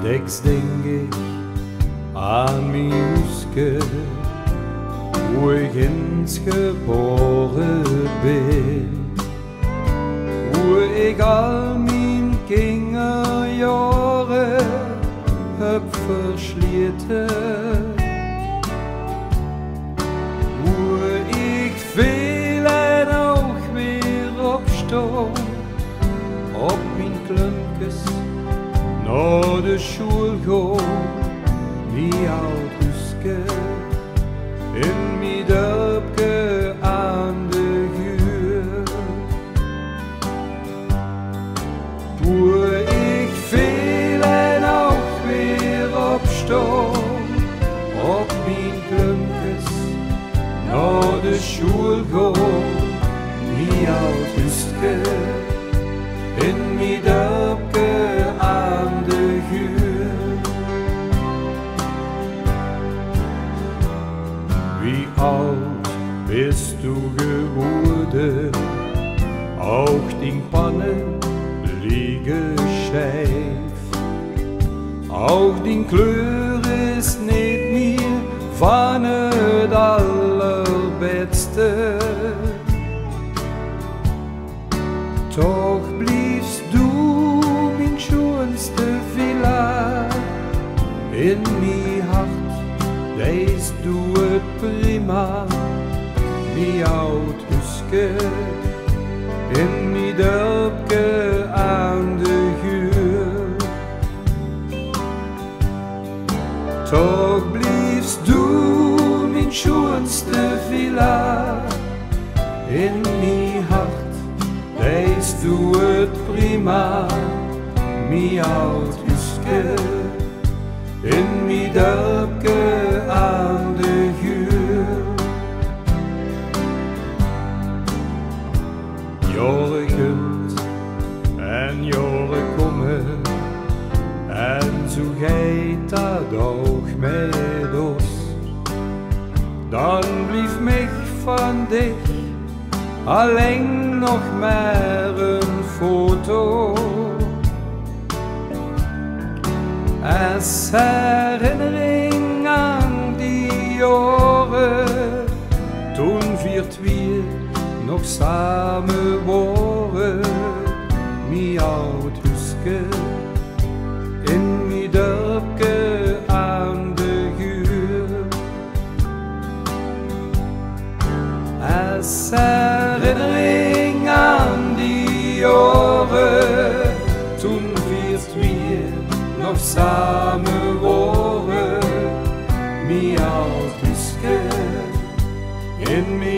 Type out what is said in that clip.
Deks denk ik aan mijn huske, hoe ik eens geboren ben, hoe ik al mijn kinderjaren heb versleten, hoe ik veel en ook weer opstond op mijn klumpjes naar de school go, wie oud huske in mijn dorpje aan de huur. Hoe ik veel en ook weer opstond op mijn klumpjes naar de school go, wie oud huske in mijn dorpje aan de huur. Wie oud bist du geworden, auch die Pannen liegen scheef, auch die Kleur ist nicht mehr van het allerbeste. Toch bliebst du mijn schönste Villa, in mijn hart deist du het prima, wie oud huske in mijn dorpje aan de huur. Toch bliebst du mijn schönste Villa, in mijn hart deist du het prima, wie oud huske in mijn dorpje aan de huur. Jaren komt en jaren komen, en zo gaat dat ook met ons. Dan blief mich van dich alleen nog maar een foto. Als herinnering aan die jaren, toen viert wir nog samen waren, mi oud huske in mi dorpje aan de huur. Als herinnering aan die jaren, toen viert wir nog samen waren, mi oud huske in mi